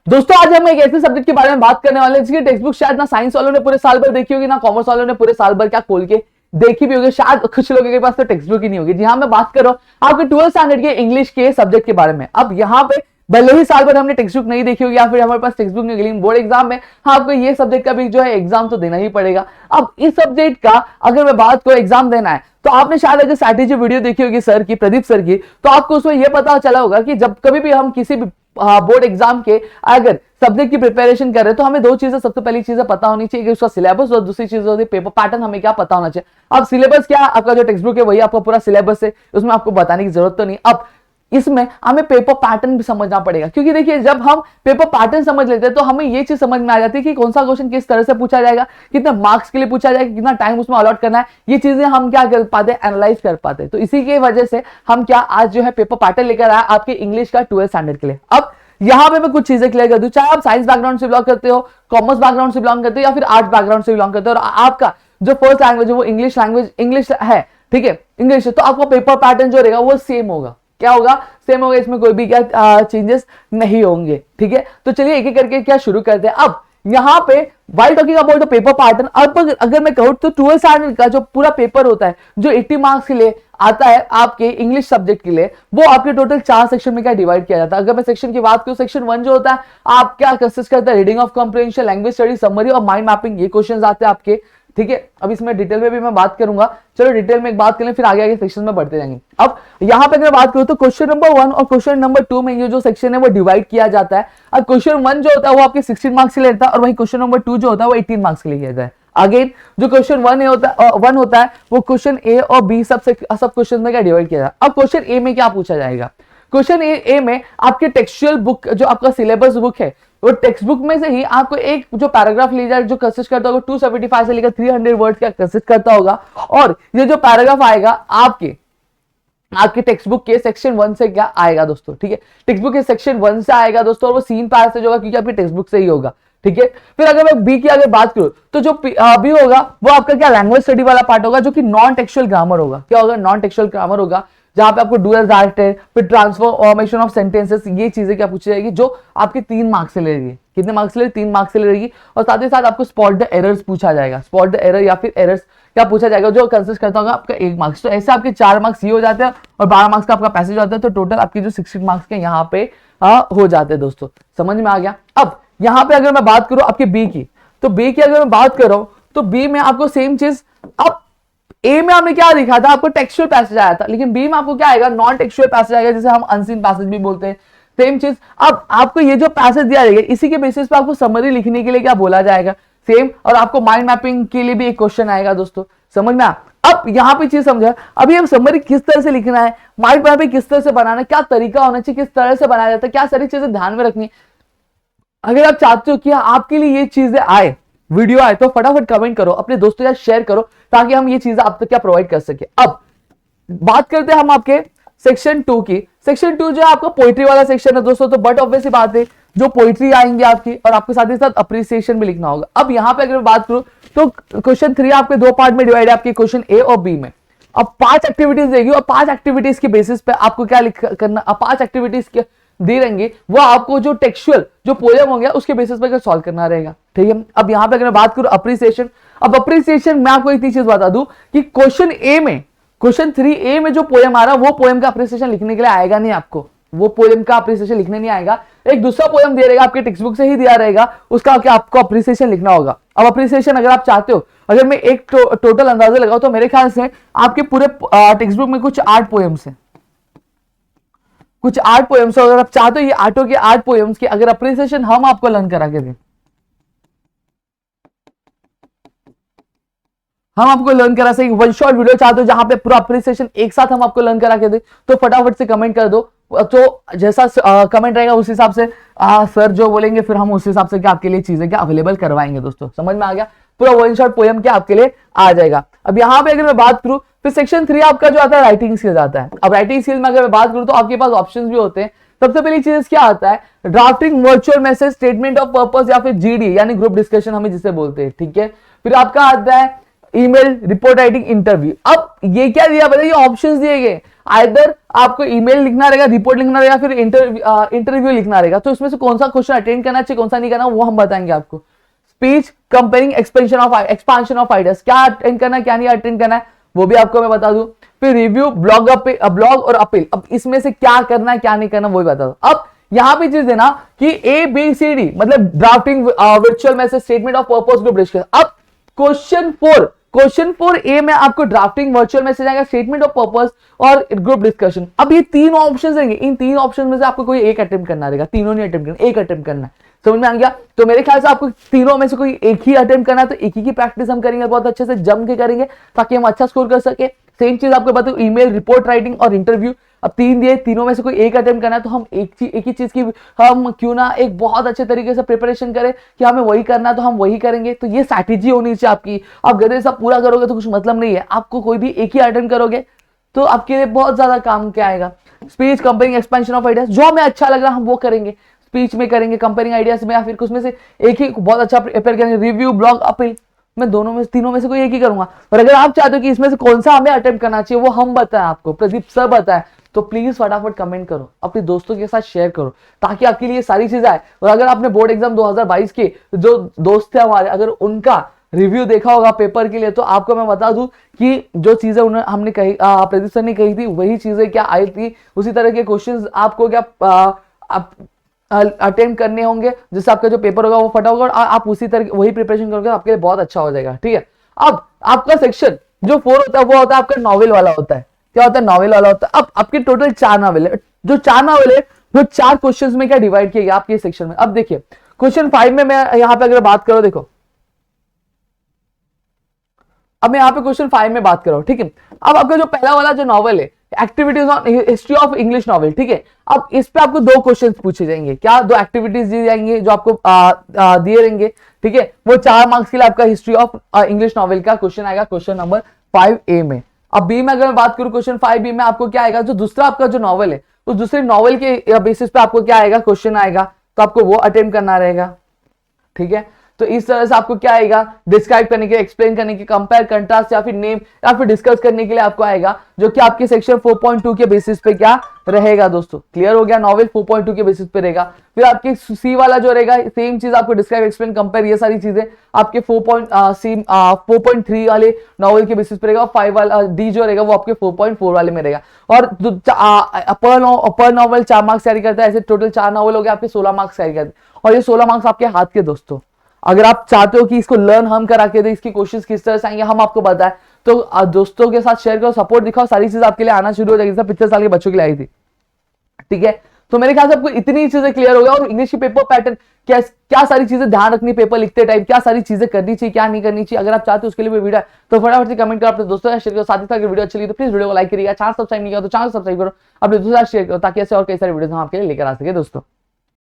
दोस्तों आज हम एक ऐसे सब्जेक्ट के बारे में बात करने वाले हैं जिसकी टेक्स्ट बुक शायद ना साइंस वालों ने पूरे साल भर देखी होगी, ना कॉमर्स वालों ने पूरे साल भर क्या खोल के देखी भी होगी। शायद कुछ लोगों के पास तो टेक्स्ट बुक ही नहीं होगी। जी हाँ, मैं बात कर रहा हूँ आपके 12th स्टैंडर्ड के इंग्लिश के सब्जेक्ट के बारे में। अब यहाँ पे भले ही साल भर हमने टेक्स्ट बुक नहीं देखी होगी या फिर हमारे पास टेक्स्ट बुक नहीं होगी, लेकिन बोर्ड एग्जाम में हाँ आपको ये सब्जेक्ट का भी जो है एग्जाम तो देना ही पड़ेगा। अब इस सब्जेक्ट का अगर मैं बात करूं एग्जाम देना है तो आपने शायद अगर स्ट्रैटेजी वीडियो देखी होगी सर की, प्रदीप सर की, तो आपको उसमें यह पता चला होगा कि जब कभी भी हम किसी भी बोर्ड एग्जाम के अगर सब्जेक्ट की प्रिपरेशन कर रहे हैं तो हमें दो चीजें, सबसे पहली चीजें पता होनी चाहिए कि उसका सिलेबस, और दूसरी चीज होती है पेपर पैटर्न। हमें क्या पता होना चाहिए। अब सिलेबस क्या है, आपका जो टेक्स्ट बुक है वही आपका पूरा सिलेबस है, उसमें आपको बताने की जरूरत तो नहीं। अब इसमें हमें पेपर पैटर्न भी समझना पड़ेगा, क्योंकि देखिए जब हम पेपर पैटर्न समझ लेते हैं तो हमें ये चीज समझ में आ जाती है कि कौन सा क्वेश्चन किस तरह से पूछा जाएगा, कितने मार्क्स के लिए पूछा जाएगा, कितना टाइम उसमें अलॉट करना है। ये चीजें हम क्या कर पाते हैं, एनालाइज कर पाते हैं। तो इसी की वजह से हम क्या आज जो है पेपर पैटर्न लेकर आए आपके इंग्लिश का 12th स्टैंडर्ड के लिए। अब यहां पे मैं कुछ चीजें क्लियर कर दूं, चाहे आप साइंस बैकग्राउंड से बिलोंग करते हो, कॉमर्स बैकग्राउंड से बिलोंग करते हो या फिर आर्ट्स बैकग्राउंड से बिलोंग करते हो, और आपका जो फर्स्ट लैंग्वेज है वो इंग्लिश है, ठीक है, इंग्लिश है, तो आपका पेपर पैटर्न जो रहेगा वो सेम होगा। क्या होगा, सेम होगा, इसमें कोई भी क्या चेंजेस नहीं होंगे। ठीक है, तो चलिए एक एक करके क्या शुरू करते हैं। अब यहां पे while talking about the paper pattern, अब अगर मैं कहूं तो 12th स्टैंडर्ड का जो पूरा पेपर होता है जो 80 मार्क्स के लिए आता है आपके इंग्लिश सब्जेक्ट के लिए, वो आपके टोटल 4 सेक्शन में क्या डिवाइड किया जाता है। अगर मैं सेक्शन की बात करूं, सेक्शन 1 जो होता है आप क्या कंसिस्ट करता है, reading of comprehension, language study, summary और माइंड मैपिंग, ये क्वेश्चंस आते हैं आपके। ठीक है, अब इसमें डिटेल में भी मैं बात करूंगा। चलो डिटेल में एक बात करें, फिर आगे आगे सेक्शन में बढ़ते जाएंगे। अब यहां पे अगर बात करूं तो क्वेश्चन नंबर 1 और क्वेश्चन नंबर 2 में ये जो सेक्शन है वो डिवाइड किया जाता है। अब क्वेश्चन 1 जो होता है वो आपके 16 मार्क्स के लिए रहता है, और वही क्वेश्चन नंबर 2 जो होता है वो 18 मार्क्स के लिए किया जाता है। अगेन जो क्वेश्चन 1 होता है वो क्वेश्चन ए और बी सब क्वेश्चन में क्या डिवाइड किया जाता है। अब क्वेश्चन ए में क्या पूछा जाएगा, क्वेश्चन ए में आपके टेक्सचुअल बुक जो आपका सिलेबस बुक है, वो टेक्स्ट बुक में से ही आपको एक जो पैराग्राफ लिया जाए जो कंसिस्ट करता होगा 275 से लेकर 300 वर्ड्स का कंसिस्ट करता होगा, और ये जो पैराग्राफ आएगा आपके टेक्स्ट बुक के सेक्शन 1 से क्या आएगा दोस्तों। ठीक है, टेक्स्ट बुक के सेक्शन 1 से आएगा दोस्तों, और वो सीन पैसेज होगा क्योंकि आपके टेक्स्ट बुक से ही होगा। ठीक है, फिर अगर मैं बी की अगर बात करूं तो जो बी होगा वो आपका क्या लैंग्वेज स्टडी वाला पार्ट होगा, जो कि नॉन टेक्सुअल ग्रामर होगा। क्या होगा, नॉन टेक्सुअल ग्रामर होगा, जहां पे आपको डुअल डायरेक्टेड, फिर ट्रांसफॉर्मेशन ऑफ सेंटेंसेस, ये चीजें क्या पूछी जाएगी जो आपके 3 मार्क्स से ले रहेगी। कितने मार्क्स से ले, 3 मार्क्स से ले रहेगी। और साथ ही साथ आपको स्पॉट द एरर्स पूछा जाएगा, स्पॉट द एरर या फिर एरर्स क्या पूछा जाएगा जो कंसिस्ट करता होगा आपका 1 मार्क्स। तो ऐसे आपके 4 मार्क्स ये हो जाते हैं और 12 मार्क्स का आपका पैसेज होता है, तो टोटल आपकी जो 16 मार्क्स के यहाँ पे हो जाते हैं दोस्तों। समझ में आ गया। अब यहाँ पे अगर मैं बात करूं आपके बी की, तो बी की अगर मैं बात कर रहा हूं तो बी में आपको सेम चीज, अब ए में हमने क्या दिखा था, आपको टेक्सचुअल पैसेज आया था, लेकिन बी में आपको क्या आएगा, नॉन टेक्सचुअल पैसेज आएगा, जिसे हम अनसीन पैसेज भी बोलते हैं। सेम चीज, अब आपको ये जो पैसेज दिया जाएगा इसी के बेसिस पे आपको समरी लिखने के लिए क्या बोला जाएगा, सेम, और आपको माइंड मैपिंग के लिए भी एक क्वेश्चन आएगा दोस्तों। समझ में आ, अब यहां पे चीज समझा, अभी हम समरी किस तरह से लिखना है, माइंड मैपिंग किस तरह से बनाना है, क्या तरीका होना चाहिए, किस तरह से बनाया जाता है, क्या सारी चीजें ध्यान में रखनी है। अगर आप चाहते हो कि आपके लिए ये चीजें आए, वीडियो आए, तो फटाफट कमेंट करो, अपने दोस्तों के साथ शेयर करो, ताकि हम ये चीजें आप तक क्या प्रोवाइड कर सके। अब बात करते हैं हम आपके सेक्शन 2 की। सेक्शन 2 जो है आपका पोइट्री वाला सेक्शन है दोस्तों, तो बट ऑब्वियसली बात है जो पोइट्री आएंगे आपकी, और आपके साथ ही साथ अप्रिसिएशन भी लिखना होगा। अब यहां पे अगर बात करूं तो क्वेश्चन 3 आपके 2 पार्ट में डिवाइड है, आपके क्वेश्चन ए और बी में। अब 5 एक्टिविटीज देगी, और 5 एक्टिविटीज के बेसिस पे आपको क्या करना, 5 एक्टिविटीज के दे रहेंगे, वो आपको जो टेक्सचुअल जो पोएम हो गया उसके बेसिस पे सॉल्व करना रहेगा। ठीक है, अब यहां पे अगर बात करूं अप्रिसिएशन, अब अप्रिसिएशन मैं आपको इतनी चीज बता दूं कि क्वेश्चन ए में, क्वेश्चन 3A में जो पोएम आ रहा है वो पोएम का अप्रिसिएशन लिखने के लिए आएगा नहीं, आपको वो पोएम का अप्रिसिएशन लिखने नहीं आएगा। एक दूसरा पोएम दे रहेगा, आपके टेक्स्ट बुक से ही दिया रहेगा, उसका क्या आपको अप्रिसिएशन लिखना होगा। अब अप्रिसिएशन अगर आप चाहते हो, अगर मैं एक टोटल अंदाजा लगाऊं तो मेरे ख्याल से आपके पूरे टेक्स्ट बुक में कुछ 8 पोएम्स हैं, कुछ 8 पोएम्स। अगर आप चाहते हो ये 8 के 8 पोएम्स के अगर अप्रिसिएशन हम आपको लर्न करा के दें, हम आपको लर्न करा सके, वन शॉट वीडियो चाहते हो जहां पे पूरा अप्रिसिएशन एक साथ हम आपको लर्न करा के दे, तो फटाफट से कमेंट कर दो। तो जैसा कमेंट रहेगा उस हिसाब से सर जो बोलेंगे फिर हम उस हिसाब से क्या आपके लिए चीजें क्या अवेलेबल करवाएंगे दोस्तों। समझ में आ गया, पूरा वन शॉट पोएम क्या आपके लिए आ जाएगा। अब यहाँ पे अगर मैं बात करूं, फिर सेक्शन 3 आपका जो आता है राइटिंग स्किल्स आता है। अब राइटिंग स्किल्स में अगर मैं बात करूं तो आपके पास ऑप्शंस भी होते हैं। सबसे पहली चीज क्या आता है, drafting virtual message, statement of purpose या फिर जीडी यानी ग्रुप डिस्कशन हमें जिसे बोलते हैं। ठीक है, फिर आपका आता है ईमेल, रिपोर्ट राइटिंग, इंटरव्यू। अब ये क्या दिया, बताइए ऑप्शंस दिए गए। आइदर आपको ईमेल लिखना रहेगा, रिपोर्ट लिखना रहेगा, फिर इंटरव्यू लिखना रहेगा। तो इसमें से कौन सा क्वेश्चन अटेंड करना चाहिए, कौन सा नहीं करना, वो हम बताएंगे आपको। Speech, comparing, expansion of ideas, क्या अटेंड करना है क्या नहीं अटेंड करना है वो भी आपको मैं बता दूं। फिर रिव्यू, ब्लॉग और अपील, अब इसमें से क्या करना है क्या नहीं करना वो भी बता दूं। अब यहां पे चीज देना कि ABCD मतलब drafting, virtual message, statement of purpose, group discussion. अब क्वेश्चन 4A में आपको ड्राफ्टिंग, वर्चुअल मैसेज आएगा, स्टेटमेंट ऑफ पर्पस और ग्रुप डिस्कशन। अब ये तीन ऑप्शंस रहेंगे, इन तीन ऑप्शन में से आपको कोई एक अटेम्प्ट करना रहेगा, तीनों नहीं अटेम्प्ट करना, एक अटेम्प्ट करना है। समझ में आ गया? तो मेरे ख्याल से आपको तीनों में से कोई एक ही अटेम्प्ट करना है, तो एक ही की प्रैक्टिस हम करेंगे, बहुत अच्छे से जम के करेंगे ताकि हम अच्छा स्कोर कर सके। सेम चीज आपको बताऊं, ईमेल, रिपोर्ट राइटिंग और इंटरव्यू। अब तीन दिए, तीनों में से कोई एक अटेम्प्ट करना है, तो हम एक ही चीज की हम क्यों ना एक बहुत अच्छे तरीके से प्रिपरेशन करें कि हमें वही करना है तो हम वही करेंगे। तो ये स्ट्रैटेजी होनी चाहिए आपकी। आप गधे सब पूरा करोगे तो कुछ मतलब नहीं है, आपको कोई भी एक ही अटेम्प्ट करोगे तो आपके लिए बहुत ज्यादा काम क्या आएगा। Speech, comparing, expansion of ideas, जो हमें अच्छा लग रहा है हम वो करेंगे, स्पीच में करेंगे, कंपेयरिंग आइडियाज में, या फिर कुछ में से एक ही बहुत अच्छा प्रिपेयर करेंगे। रिव्यू, ब्लॉग, अपील, मैं दोनों में तीनों में से कोई एक ही करूंगा। और अगर आप चाहते हो कि इसमें से कौन सा हमें अटेम्प्ट करना चाहिए वो हम बताएं आपको, प्रदीप सर बताएं, तो प्लीज फटाफट कमेंट करो, अपने दोस्तों के साथ शेयर करो ताकि आपके लिए सारी चीजें आए। और अगर आपने बोर्ड एग्जाम 2022 के जो दोस्त थे हमारे, अगर उनका रिव्यू देखा होगा पेपर के लिए, तो आपको मैं बता दूं कि जो चीजें हमने कही, प्रदीप सर ने कही थी वही चीजें क्या आई थी, उसी तरह के क्वेश्चंस आपको क्या अटेम्प्ट करने होंगे, जिससे आपका जो पेपर होगा वो फटा होगा और आप उसी तरह वही प्रिपरेशन करोगे, आपके लिए बहुत अच्छा हो जाएगा। ठीक है, अब आपका सेक्शन जो 4 होता है वो होता है आपका नॉवेल वाला होता है। क्या होता है? नॉवेल वाला होता है। अब आपके टोटल 4 नॉवेल है, जो 4 नॉवेल है वो 4 क्वेश्चंस में क्या डिवाइड किया गया आपके सेक्शन में। अब देखिए क्वेश्चन 5 में मैं यहां पे अगर बात करो, देखो अब मैं यहां पे क्वेश्चन 5 में बात कर रहा हूं। ठीक है, अब आपका जो पहला वाला जो नॉवेल है, activities on history of English novel, ठीक है, अब इस पे आपको 2 क्वेश्चंस पूछे जाएंगे। क्या? 2 एक्टिविटीज दी जाएंगे जो आपको दिए रहेंगे। ठीक है, वो 4 मार्क्स के लिए आपका हिस्ट्री ऑफ इंग्लिश नॉवेल का क्वेश्चन आएगा, क्वेश्चन नंबर 5A में। अब बी में अगर मैं बात करूं, क्वेश्चन 5B में आपको क्या आएगा, जो दूसरा आपका जो नॉवेल है, तो दूसरे नॉवेल के बेसिस पे आपको क्या आएगा, क्वेश्चन आएगा, तो आपको वो अटेम्प्ट करना रहेगा। ठीक है, तो इस तरह से आपको क्या आएगा, डिस्क्राइब करने के, एक्सप्लेन करने के, कंपेयर, कंट्रास्ट या फिर नेम या फिर डिस्कस करने के लिए आपको आएगा, जो कि आपके सेक्शन 4.2 के बेसिस पे क्या रहेगा। दोस्तों क्लियर हो गया? नॉवेल 4.2 के बेसिस पे रहेगा। फिर आपके सी वाला जो रहेगा, सेम चीज आपको डिस्क्राइब, एक्सप्लेन, कंपेयर, ये सारी चीजें आपके 4.3 वाले नॉवेल के बेसिस पे रहेगा। 5 वाला डी जो रहेगा वो आपके 4.4 वाले में रहेगा। और पर नॉवल 4 मार्क्स कैरी करता है, ऐसे टोटल 4 नॉवल हो गए आपके 16 मार्क्स कैरी करते हैं। और ये 16 मार्क्स आपके हाथ के। दोस्तों अगर आप चाहते हो कि इसको लर्न हम करा के दे, इसकी कोशिश किस तरह से आएंगे हम आपको बताएं, तो दोस्तों के साथ शेयर करो, सपोर्ट दिखाओ, सारी चीज आपके लिए आना शुरू हो जाएगी, जैसे पिछले साल के बच्चों के लिए आई थी। ठीक है, तो मेरे ख्याल से आपको इतनी चीजें क्लियर हो गया। और इंग्लिश की पेपर पैटर्न क्या सारी चीजें ध्यान रखनी पेपर लिखते टाइम, क्या सारी चीजें करनी चाहिए क्या नहीं करनी चाहिए, अगर आप चाहते हो उसके लिए भी वीडियो है तो फटाफट से कमेंट करो, अपने दोस्तों के साथ शेयर करो। साथ ही साथ वीडियो अच्छी लगी तो प्लीज वीडियो को लाइक करिएगा, चैनल सब्सक्राइब नहीं किया तो चैनल सब्सक्राइब करो, अपने दोस्तों के साथ शेयर करो, ताकि ऐसे और कई सारे वीडियो हम आपके लिए लेकर आ सके। दोस्तों